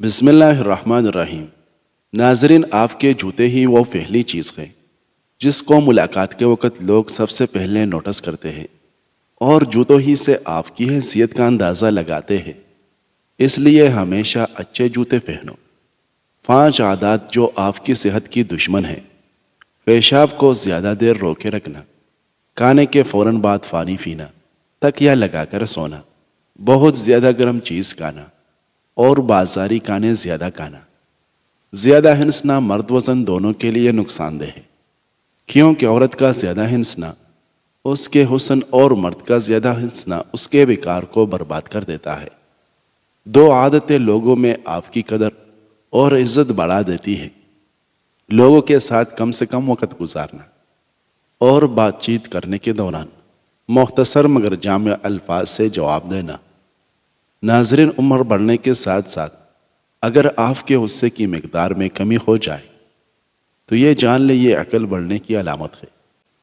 بسم اللہ الرحمن الرحیم۔ ناظرین، آپ کے جوتے ہی وہ پہلی چیز ہے جس کو ملاقات کے وقت لوگ سب سے پہلے نوٹس کرتے ہیں، اور جوتوں ہی سے آپ کی حیثیت کا اندازہ لگاتے ہیں۔ اس لیے ہمیشہ اچھے جوتے پہنو۔ 5 عادات جو آپ کی صحت کی دشمن ہیں۔ پیشاب کو زیادہ دیر روکے رکھنا، کھانے کے فوراً بعد پانی پینا، تکیا لگا کر سونا، بہت زیادہ گرم چیز کھانا اور بازاری کھانے زیادہ کھانا۔ زیادہ ہنسنا مرد وزن دونوں کے لیے نقصان دہ ہے، کیونکہ عورت کا زیادہ ہنسنا اس کے حسن اور مرد کا زیادہ ہنسنا اس کے وقار کو برباد کر دیتا ہے۔ 2 عادتیں لوگوں میں آپ کی قدر اور عزت بڑھا دیتی ہیں۔ لوگوں کے ساتھ کم سے کم وقت گزارنا اور بات چیت کرنے کے دوران مختصر مگر جامع الفاظ سے جواب دینا۔ ناظرین، عمر بڑھنے کے ساتھ ساتھ اگر آپ کے غصے کی مقدار میں کمی ہو جائے تو یہ جان لے یہ عقل بڑھنے کی علامت ہے۔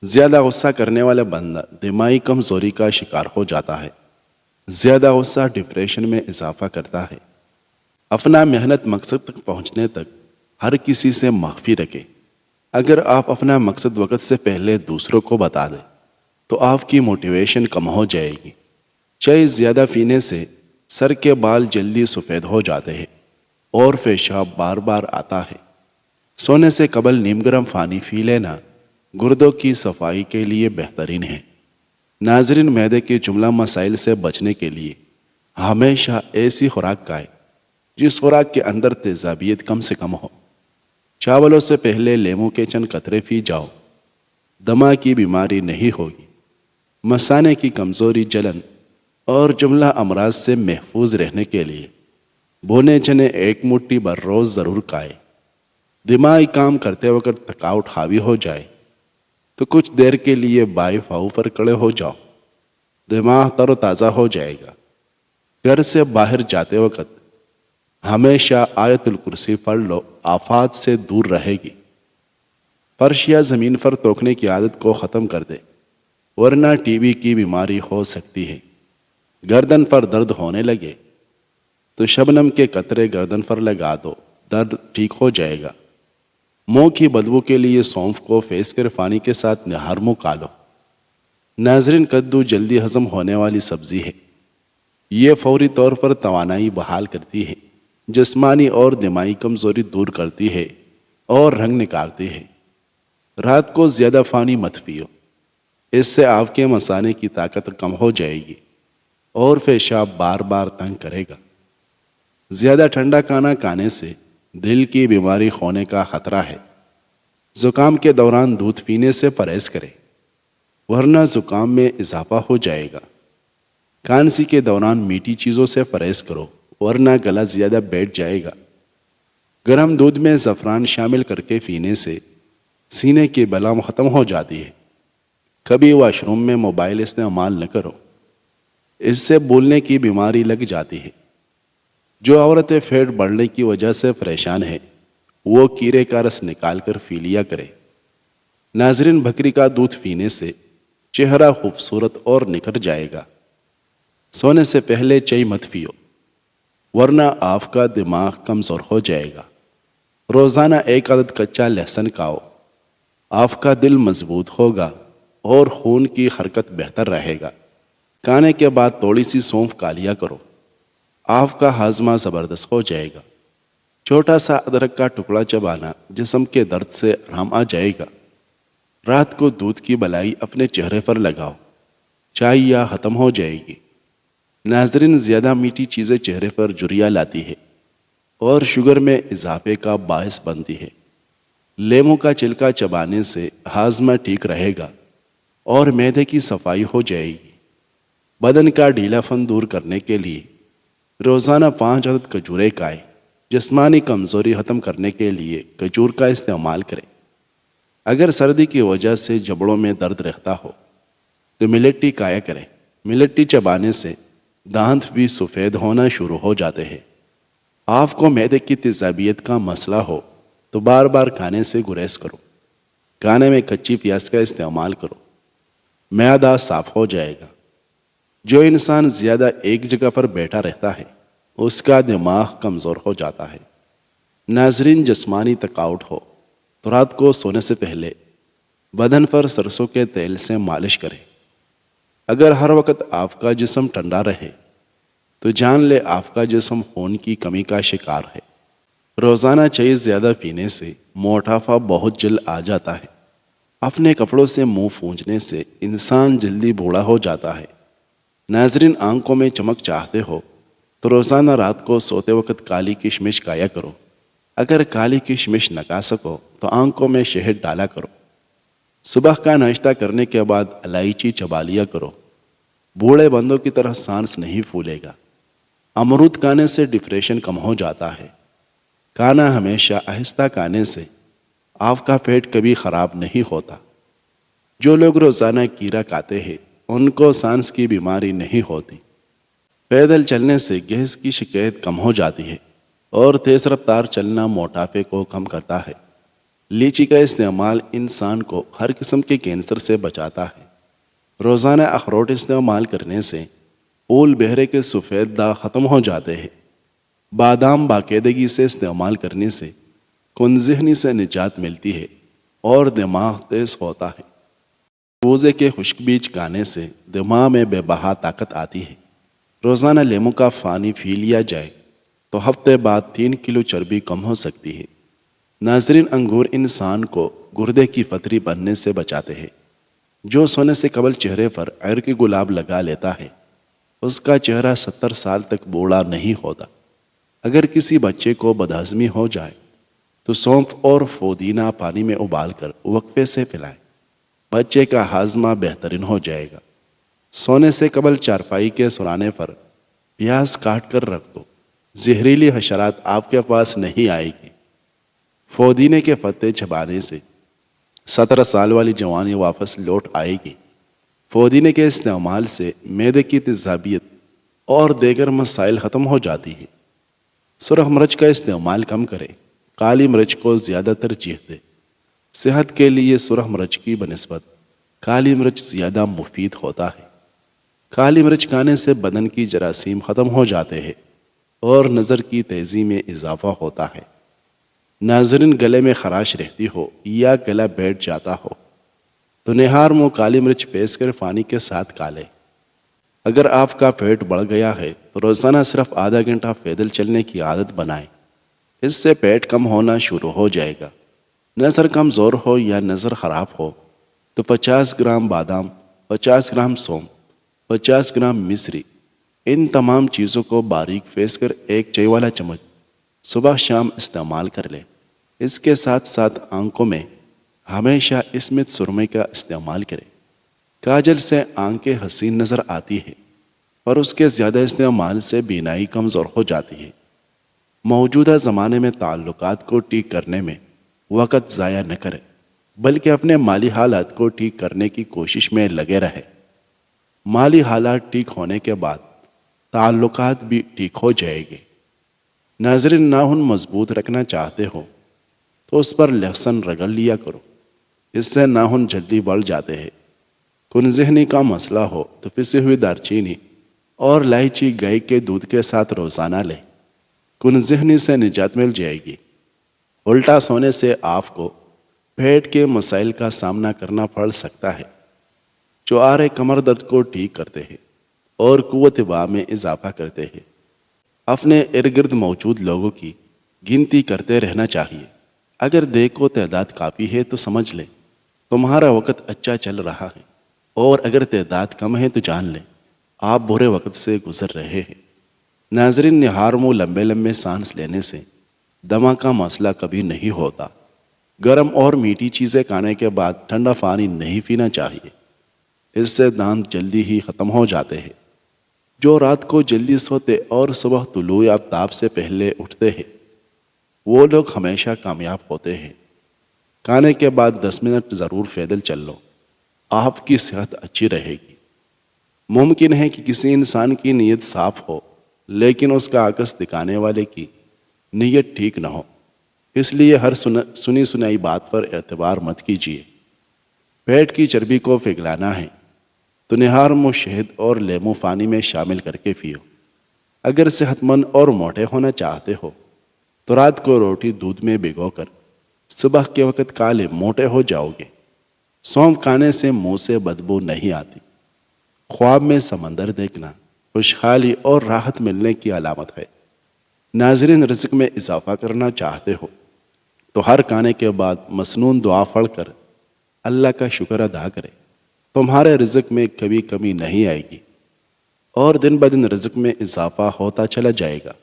زیادہ غصہ کرنے والا بندہ دماغی کمزوری کا شکار ہو جاتا ہے۔ زیادہ غصہ ڈپریشن میں اضافہ کرتا ہے۔ اپنا محنت مقصد تک پہنچنے تک ہر کسی سے معافی رکھیں۔ اگر آپ اپنا مقصد وقت سے پہلے دوسروں کو بتا دیں تو آپ کی موٹیویشن کم ہو جائے گی۔ چائے زیادہ پینے سے سر کے بال جلدی سفید ہو جاتے ہیں اور پیشاب بار بار آتا ہے۔ سونے سے قبل نیم گرم پانی پی لینا گردوں کی صفائی کے لیے بہترین ہے۔ ناظرین، معدے کے جملہ مسائل سے بچنے کے لیے ہمیشہ ایسی خوراک کھائیں جس خوراک کے اندر تیزابیت کم سے کم ہو۔ چاولوں سے پہلے لیموں کے چند قطرے پی جاؤ، دمہ کی بیماری نہیں ہوگی۔ مثانے کی کمزوری، جلن اور جملہ امراض سے محفوظ رہنے کے لیے بھونے چنے 1 مٹھی بر روز ضرور کھائیں۔ دماغی کام کرتے وقت تھکاوٹ حاوی ہو جائے تو کچھ دیر کے لیے بائیں پاؤں پر کھڑے ہو جاؤ، دماغ تر و تازہ ہو جائے گا۔ گھر سے باہر جاتے وقت ہمیشہ آیت الکرسی پڑھ لو، آفات سے دور رہے گی۔ فرش یا زمین پر تھوکنے کی عادت کو ختم کر دے، ورنہ ٹی بی کی بیماری ہو سکتی ہے۔ گردن پر درد ہونے لگے تو شبنم کے قطرے گردن پر لگا دو، درد ٹھیک ہو جائے گا۔ منہ کی بدبو کے لیے سونف کو پیس کر پانی کے ساتھ نہار منہ کھا لو۔ ناظرین، کدو جلدی ہضم ہونے والی سبزی ہے۔ یہ فوری طور پر توانائی بحال کرتی ہے، جسمانی اور دماغی کمزوری دور کرتی ہے اور رنگ نکالتی ہے۔ رات کو زیادہ پانی مت پیو، اس سے آپ کے مثانے کی طاقت کم ہو جائے گی اور پیشاب بار بار تنگ کرے گا۔ زیادہ ٹھنڈا کھانا کھانے سے دل کی بیماری ہونے کا خطرہ ہے۔ زکام کے دوران دودھ پینے سے پرہیز کریں، ورنہ زکام میں اضافہ ہو جائے گا۔ کھانسی کے دوران میٹھی چیزوں سے پرہیز کرو، ورنہ گلا زیادہ بیٹھ جائے گا۔ گرم دودھ میں زعفران شامل کر کے پینے سے سینے کی بلا ختم ہو جاتی ہے۔ کبھی واش روم میں موبائل استعمال نہ کرو، اس سے بولنے کی بیماری لگ جاتی ہے۔ جو عورتیں پیٹ بڑھنے کی وجہ سے پریشان ہیں وہ کیرے کا رس نکال کر پی لیا کریں۔ ناظرین، بکری کا دودھ پینے سے چہرہ خوبصورت اور نکھر جائے گا۔ سونے سے پہلے چائے مت پیو، ورنہ آپ کا دماغ کمزور ہو جائے گا۔ روزانہ 1 عدد کچا لہسن کھاؤ، آپ کا دل مضبوط ہوگا اور خون کی حرکت بہتر رہے گا۔ کھانے کے بعد تھوڑی سی سونف کھا لیا کرو، آپ کا ہاضمہ زبردست ہو جائے گا۔ چھوٹا سا ادرک کا ٹکڑا چبانا جسم کے درد سے آرام آ جائے گا۔ رات کو دودھ کی بلائی اپنے چہرے پر لگاؤ، چاہیے ختم ہو جائے گی۔ ناظرین، زیادہ میٹھی چیزیں چہرے پر جھریاں لاتی ہے اور شوگر میں اضافے کا باعث بنتی ہے۔ لیموں کا چھلکا چبانے سے ہاضمہ ٹھیک رہے گا اور معدے کی صفائی ہو جائے گی۔ بدن کا ڈھیلا پن دور کرنے کے لیے روزانہ 5 عدد کھجوریں کھائیں۔ جسمانی کمزوری ختم کرنے کے لیے کھجور کا استعمال کریں۔ اگر سردی کی وجہ سے جبڑوں میں درد رہتا ہو تو ملیٹی کھایا کریں۔ ملیٹی چبانے سے دانت بھی سفید ہونا شروع ہو جاتے ہیں۔ آپ کو معدے کی تیزابیت کا مسئلہ ہو تو بار بار کھانے سے گریز کرو۔ کھانے میں کچی پیاز کا استعمال کرو، معدہ صاف ہو جائے گا۔ جو انسان زیادہ ایک جگہ پر بیٹھا رہتا ہے اس کا دماغ کمزور ہو جاتا ہے۔ ناظرین، جسمانی تھکاوٹ ہو تو رات کو سونے سے پہلے بدن پر سرسوں کے تیل سے مالش کریں۔ اگر ہر وقت آپ کا جسم ٹھنڈا رہے تو جان لے آپ کا جسم خون کی کمی کا شکار ہے۔ روزانہ چائے زیادہ پینے سے موٹاپا بہت جلد آ جاتا ہے۔ اپنے کپڑوں سے منہ پونجھنے سے انسان جلدی بوڑھا ہو جاتا ہے۔ ناظرین، آنکھوں میں چمک چاہتے ہو تو روزانہ رات کو سوتے وقت کالی کشمش کھایا کرو۔ اگر کالی کشمش نہ کھا سکو تو آنکھوں میں شہد ڈالا کرو۔ صبح کا ناشتہ کرنے کے بعد الائچی چبا لیا کرو۔ بوڑھے بندوں کی طرح سانس نہیں پھولے گا۔ امرود کھانے سے ڈپریشن کم ہو جاتا ہے۔ کھانا ہمیشہ آہستہ کھانے سے آپ کا پیٹ کبھی خراب نہیں ہوتا۔ جو لوگ روزانہ کیڑا کھاتے ہیں ان کو سانس کی بیماری نہیں ہوتی۔ پیدل چلنے سے گیس کی شکایت کم ہو جاتی ہے اور تیز رفتار چلنا موٹاپے کو کم کرتا ہے۔ لیچی کا استعمال انسان کو ہر قسم کے کینسر سے بچاتا ہے۔ روزانہ اخروٹ استعمال کرنے سے اول بہرے کے سفید داغ ختم ہو جاتے ہیں۔ بادام باقاعدگی سے استعمال کرنے سے کن ذہنی سے نجات ملتی ہے اور دماغ تیز ہوتا ہے۔ روزے کے خشک بیج کھانے سے دماغ میں بے بہا طاقت آتی ہے۔ روزانہ لیموں کا پانی پی لیا جائے تو ہفتے بعد 3 کلو چربی کم ہو سکتی ہے۔ ناظرین، انگور انسان کو گردے کی پتھری بننے سے بچاتے ہیں۔ جو سونے سے قبل چہرے پر عرق گلاب لگا لیتا ہے اس کا چہرہ 70 سال تک بوڑھا نہیں ہوتا۔ اگر کسی بچے کو بدہضمی ہو جائے تو سونف اور پودینہ پانی میں ابال کر وقفے سے پلائیں۔ بچے کا ہاضمہ بہترین ہو جائے گا۔ سونے سے قبل چارپائی کے سرانے پر پیاز کاٹ کر رکھ دو۔ زہریلی حشرات آپ کے پاس نہیں آئے گی۔ پودینے کے پتے چبانے سے 17 سال والی جوانی واپس لوٹ آئے گی۔ پودینے کے استعمال سے معدے کی تیزابیت اور دیگر مسائل ختم ہو جاتی ہیں۔ سرخ مرچ کا استعمال کم کریں۔ کالی مرچ کو زیادہ ترجیح دیں۔ صحت کے لیے سرخ مرچ کی بنسبت کالی مرچ زیادہ مفید ہوتا ہے۔ کالی مرچ کھانے سے بدن کی جراثیم ختم ہو جاتے ہیں اور نظر کی تیزی میں اضافہ ہوتا ہے۔ ناظرین، گلے میں خراش رہتی ہو یا گلا بیٹھ جاتا ہو تو نہار منہ کالی مرچ پیس کر پانی کے ساتھ کھا لیں۔ اگر آپ کا پیٹ بڑھ گیا ہے تو روزانہ صرف آدھا گھنٹہ پیدل چلنے کی عادت بنائیں۔ اس سے پیٹ کم ہونا شروع ہو جائے گا۔ نظر کمزور ہو یا نظر خراب ہو تو 50 گرام بادام، 50 گرام سونف، 50 گرام مصری، ان تمام چیزوں کو باریک پیس کر ایک چائے والا چمچ صبح شام استعمال کر لیں۔ اس کے ساتھ ساتھ آنکھوں میں ہمیشہ اسمت سرمے کا استعمال کریں۔ کاجل سے آنکھیں حسین نظر آتی ہے اور اس کے زیادہ استعمال سے بینائی کمزور ہو جاتی ہے۔ موجودہ زمانے میں تعلقات کو ٹھیک کرنے میں وقت ضائع نہ کریں بلکہ اپنے مالی حالات کو ٹھیک کرنے کی کوشش میں لگے رہیں۔ مالی حالات ٹھیک ہونے کے بعد تعلقات بھی ٹھیک ہو جائے گے۔ ناظرین، ناخن مضبوط رکھنا چاہتے ہو تو اس پر لہسن رگڑ لیا کرو۔ اس سے ناخن جلدی بڑھ جاتے ہیں۔ کن ذہنی کا مسئلہ ہو تو پسی ہوئی دارچینی اور الائچی گائے کے دودھ کے ساتھ روزانہ لیں۔ کن ذہنی سے نجات مل جائے گی۔ الٹا سونے سے آپ کو پیٹ کے مسائل کا سامنا کرنا پڑ سکتا ہے۔ چوارے کمر درد کو ٹھیک کرتے ہیں اور قوت باہ میں اضافہ کرتے ہیں۔ اپنے ارد گرد موجود لوگوں کی گنتی کرتے رہنا چاہیے۔ اگر دیکھو تعداد کافی ہے تو سمجھ لیں تمہارا وقت اچھا چل رہا ہے، اور اگر تعداد کم ہے تو جان لیں آپ برے وقت سے گزر رہے ہیں۔ ناظرین، نہار منہ لمبے لمبے سانس لینے سے دمہ کا مسئلہ کبھی نہیں ہوتا۔ گرم اور میٹھی چیزیں کھانے کے بعد ٹھنڈا پانی نہیں پینا چاہیے۔ اس سے دانت جلدی ہی ختم ہو جاتے ہیں۔ جو رات کو جلدی سوتے اور صبح طلوع آفتاب سے پہلے اٹھتے ہیں وہ لوگ ہمیشہ کامیاب ہوتے ہیں۔ کھانے کے بعد 10 منٹ ضرور پیدل چل لو، آپ کی صحت اچھی رہے گی۔ ممکن ہے کہ کسی انسان کی نیت صاف ہو لیکن اس کا عکس دکھانے والے کی نیت ٹھیک نہ ہو، اس لیے ہر سنی سنائی بات پر اعتبار مت کیجیے۔ پیٹ کی چربی کو پگھلانا ہے تو نہار منہ شہد اور لیمو پانی میں شامل کر کے پیو۔ اگر صحت مند اور موٹے ہونا چاہتے ہو تو رات کو روٹی دودھ میں بھگو کر صبح کے وقت کالے موٹے ہو جاؤ گے۔ سونف کھانے سے منہ سے بدبو نہیں آتی۔ خواب میں سمندر دیکھنا خوشحالی اور راحت ملنے کی علامت ہے۔ ناظرین، رزق میں اضافہ کرنا چاہتے ہو تو ہر کھانے کے بعد مسنون دعا پڑھ کر اللہ کا شکر ادا کرے۔ تمہارے رزق میں کبھی کمی نہیں آئے گی اور دن بدن رزق میں اضافہ ہوتا چلا جائے گا۔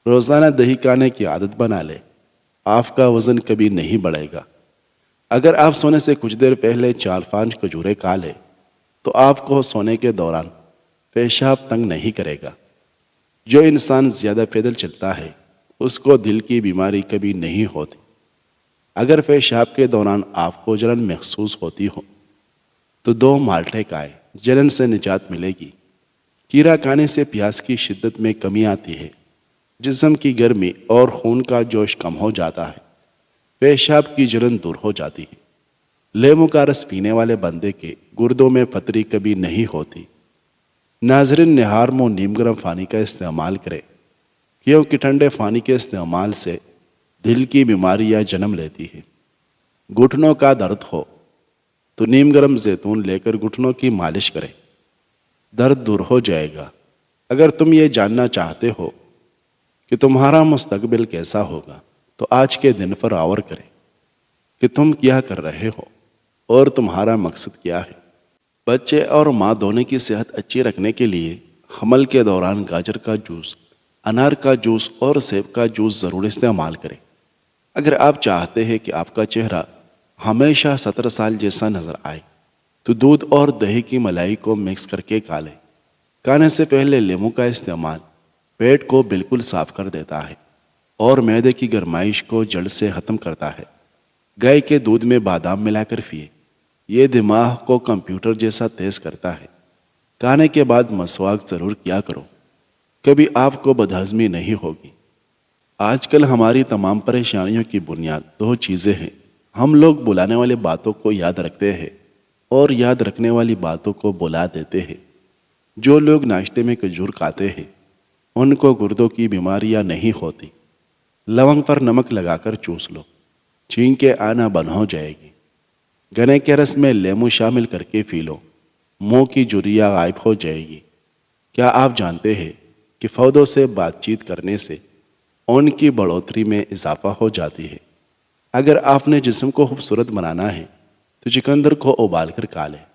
روزانہ دہی کھانے کی عادت بنا لے، آپ کا وزن کبھی نہیں بڑھے گا۔ اگر آپ سونے سے کچھ دیر پہلے 4-5 کھجوریں کھا لیں تو آپ کو سونے کے دوران پیشاب تنگ نہیں کرے گا۔ جو انسان زیادہ پیدل چلتا ہے اس کو دل کی بیماری کبھی نہیں ہوتی۔ اگر پیشاب کے دوران آپ کو جلن محسوس ہوتی ہو تو 2 مالٹے کھائیں، جلن سے نجات ملے گی۔ کیرا کھانے سے پیاس کی شدت میں کمی آتی ہے، جسم کی گرمی اور خون کا جوش کم ہو جاتا ہے، پیشاب کی جلن دور ہو جاتی ہے۔ لیمو کا رس پینے والے بندے کے گردوں میں پتری کبھی نہیں ہوتی۔ ناظرین، نہار منہ نیم گرم پانی کا استعمال کریں، کیونکہ ٹھنڈے پانی کے استعمال سے دل کی بیماریاں جنم لیتی ہیں۔ گھٹنوں کا درد ہو تو نیم گرم زیتون لے کر گھٹنوں کی مالش کریں، درد دور ہو جائے گا۔ اگر تم یہ جاننا چاہتے ہو کہ تمہارا مستقبل کیسا ہوگا تو آج کے دن پر غور کریں کہ تم کیا کر رہے ہو اور تمہارا مقصد کیا ہے۔ بچے اور ماں دونوں کی صحت اچھی رکھنے کے لیے حمل کے دوران گاجر کا جوس، انار کا جوس اور سیب کا جوس ضرور استعمال کریں۔ اگر آپ چاہتے ہیں کہ آپ کا چہرہ ہمیشہ 17 سال جیسا نظر آئے تو دودھ اور دہی کی ملائی کو مکس کر کے کھا لیں۔ کھانے سے پہلے لیمو کا استعمال پیٹ کو بالکل صاف کر دیتا ہے اور معدے کی گرمائش کو جڑ سے ختم کرتا ہے۔ گائے کے دودھ میں بادام ملا کر پیئے، یہ دماغ کو کمپیوٹر جیسا تیز کرتا ہے۔ کھانے کے بعد مسواک ضرور کیا کرو، کبھی آپ کو بدہضمی نہیں ہوگی۔ آج کل ہماری تمام پریشانیوں کی بنیاد 2 چیزیں ہیں۔ ہم لوگ بلانے والی باتوں کو یاد رکھتے ہیں اور یاد رکھنے والی باتوں کو بلا دیتے ہیں۔ جو لوگ ناشتے میں کھجور کھاتے ہیں ان کو گردوں کی بیماریاں نہیں ہوتی۔ لونگ پر نمک لگا کر چوس لو، چھینکیں آنا بند ہو جائے گی۔ گنے کے رس میں لیمو شامل کر کے پی لو، منہ کی جھریاں غائب ہو جائے گی۔ کیا آپ جانتے ہیں کہ پودوں سے بات چیت کرنے سے ان کی بڑھوتری میں اضافہ ہو جاتی ہے؟ اگر آپ نے جسم کو خوبصورت بنانا ہے تو چقندر کو ابال کر کھا لیں۔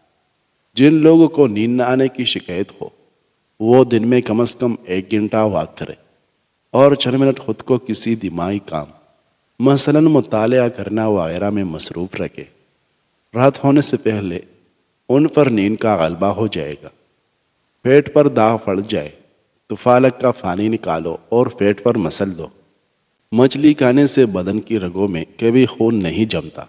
جن لوگوں کو نیند نہ آنے کی شکایت ہو وہ دن میں کم از کم 1 گھنٹہ واک کریں اور چند منٹ خود کو کسی دماغی کام مثلا مطالعہ کرنا وغیرہ میں مصروف رکھیں۔ رات ہونے سے پہلے ان پر نیند کا غلبہ ہو جائے گا۔ پیٹ پر داغ پڑ جائے تو پالک کا پانی نکالو اور پیٹ پر مسل دو۔ مچھلی کھانے سے بدن کی رگوں میں کبھی خون نہیں جمتا۔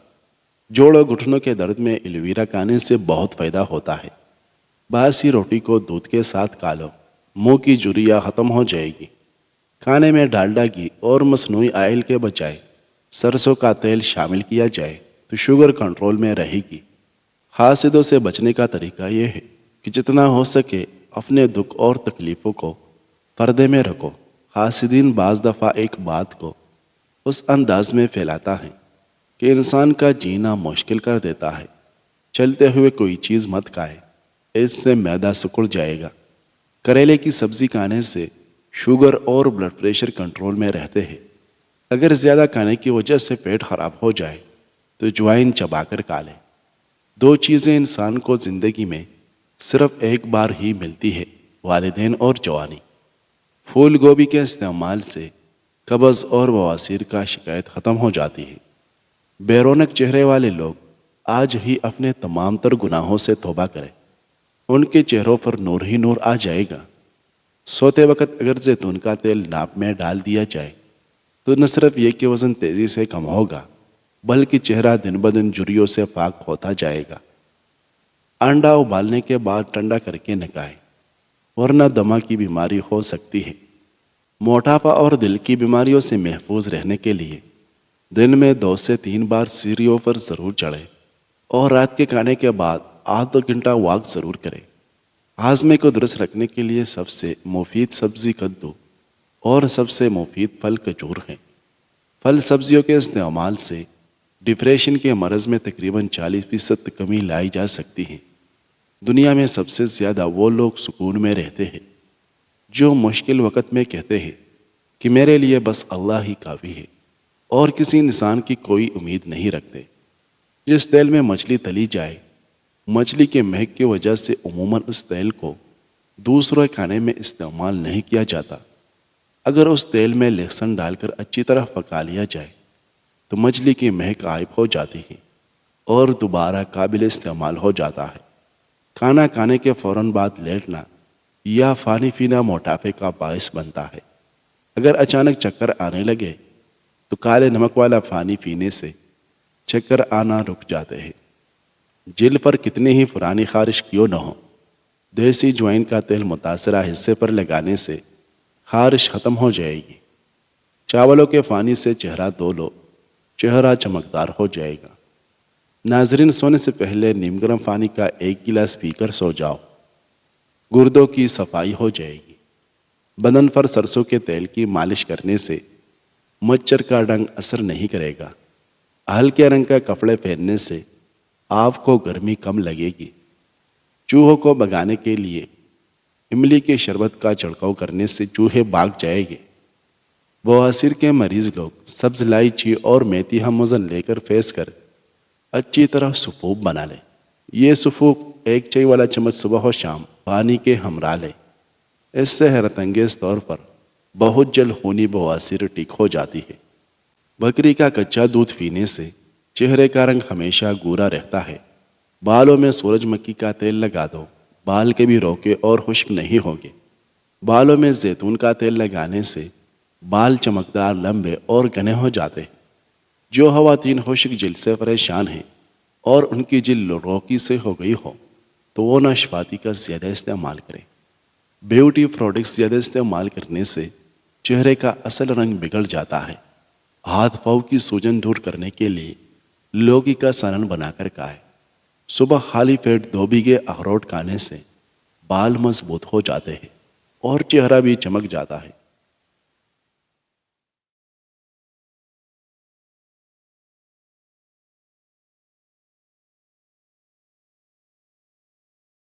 جوڑوں گھٹنوں کے درد میں ایلوویرا کھانے سے بہت فائدہ ہوتا ہے۔ باسی روٹی کو دودھ کے ساتھ کھا لو، منہ کی جھریاں ختم ہو جائے گی۔ کھانے میں ڈالڈا گھی اور مصنوعی آئل کے بجائے سرسوں کا تیل شامل کیا جائے تو شوگر کنٹرول میں رہے گی۔ حاسدوں سے بچنے کا طریقہ یہ ہے کہ جتنا ہو سکے اپنے دکھ اور تکلیفوں کو پردے میں رکھو۔ حاسدین بعض دفعہ ایک بات کو اس انداز میں پھیلاتا ہے کہ انسان کا جینا مشکل کر دیتا ہے۔ چلتے ہوئے کوئی چیز مت کھائے، اس سے معدہ سکڑ جائے گا۔ کریلے کی سبزی کھانے سے شوگر اور بلڈ پریشر کنٹرول میں رہتے ہیں۔ اگر زیادہ کھانے کی وجہ سے پیٹ خراب ہو جائے تو جوائن چبا کر کھا لیں۔ 2 چیزیں انسان کو زندگی میں صرف ایک بار ہی ملتی ہے، والدین اور جوانی۔ پھول گوبھی کے استعمال سے قبض اور بواسیر کا شکایت ختم ہو جاتی ہے۔ بے رونق چہرے والے لوگ آج ہی اپنے تمام تر گناہوں سے توبہ کریں، ان کے چہروں پر نور ہی نور آ جائے گا۔ سوتے وقت اگر زیتون کا تیل ناک میں ڈال دیا جائے تو نہ صرف یہ کہ وزن تیزی سے کم ہوگا بلکہ چہرہ دن بدن جھریوں سے پاک ہوتا جائے گا۔ انڈا ابالنے کے بعد ٹھنڈا کر کے نہ کھائیں، ورنہ دمہ کی بیماری ہو سکتی ہے۔ موٹاپا اور دل کی بیماریوں سے محفوظ رہنے کے لیے دن میں 2 سے 3 بار سیڑھیوں پر ضرور چڑھیں اور رات کے کھانے کے بعد آدھا گھنٹہ واک ضرور کریں۔ ہاضمے کو درست رکھنے کے لیے سب سے مفید سبزی کدو اور سب سے مفید پھل کھجور ہیں۔ پھل سبزیوں کے استعمال سے ڈپریشن کے مرض میں تقریباً 40% کمی لائی جا سکتی ہے۔ دنیا میں سب سے زیادہ وہ لوگ سکون میں رہتے ہیں جو مشکل وقت میں کہتے ہیں کہ میرے لیے بس اللہ ہی کافی ہے اور کسی انسان کی کوئی امید نہیں رکھتے۔ جس تیل میں مچھلی تلی جائے، مچھلی کے مہک کی وجہ سے عموماً اس تیل کو دوسرے کھانے میں استعمال نہیں کیا جاتا۔ اگر اس تیل میں لہسن ڈال کر اچھی طرح پکا لیا جائے تو مچھلی کی مہک غائب ہو جاتی ہے اور دوبارہ قابل استعمال ہو جاتا ہے۔ کھانا کھانے کے فوراً بعد لیٹنا یا پانی پینا موٹاپے کا باعث بنتا ہے۔ اگر اچانک چکر آنے لگے تو کالے نمک والا پانی پینے سے چکر آنا رک جاتے ہیں۔ جلد پر کتنی ہی پرانی خارش کیوں نہ ہو، دیسی جوائن کا تیل متاثرہ حصے پر لگانے سے خارش ختم ہو جائے گی۔ چاولوں کے پانی سے چہرہ دھو لو، چہرہ چمکدار ہو جائے گا۔ ناظرین، سونے سے پہلے نیم گرم پانی کا 1 گلاس پی کر سو جاؤ، گردوں کی صفائی ہو جائے گی۔ بدن پر سرسوں کے تیل کی مالش کرنے سے مچھر کا ڈنگ اثر نہیں کرے گا۔ ہلکے رنگ کا کپڑے پہننے سے آپ کو گرمی کم لگے گی۔ چوہوں کو بھگانے کے لیے املی کے شربت کا چھڑکاؤ کرنے سے چوہے بھاگ جائیں گے۔ بواسیر کے مریض لوگ سبز الائچی اور میتھی ہم وزن لے کر پھیس کر اچھی طرح سفوف بنا لیں۔ یہ سفوف 1 چائے والا چمچ صبح و شام پانی کے ہمراہ لیں۔ اس سے حیرت انگیز طور پر بہت جلد خونی بواسیر ٹھیک ہو جاتی ہے۔ بکری کا کچا دودھ پینے سے چہرے کا رنگ ہمیشہ گورا رہتا ہے۔ بالوں میں سورج مکھی کا تیل لگا دو، بال کبھی روکے اور خشک نہیں ہوگے۔ بالوں میں زیتون کا تیل لگانے سے بال چمکدار، لمبے اور گھنے ہو جاتے ہیں۔ جو خواتین خشک جلد سے پریشان ہیں اور ان کی جلد روکی سے ہو گئی ہو تو وہ ناشپاتی کا زیادہ استعمال کریں۔ بیوٹی پروڈکٹس زیادہ استعمال کرنے سے چہرے کا اصل رنگ بگڑ جاتا ہے۔ ہاتھ پاؤں کی سوجن دور کرنے کے لیے لوکی کا سنن بنا کر کھائیں۔ صبح خالی پیٹ 2 بیگھے اخروٹ کھانے سے بال مضبوط ہو جاتے ہیں اور چہرہ بھی چمک جاتا ہے۔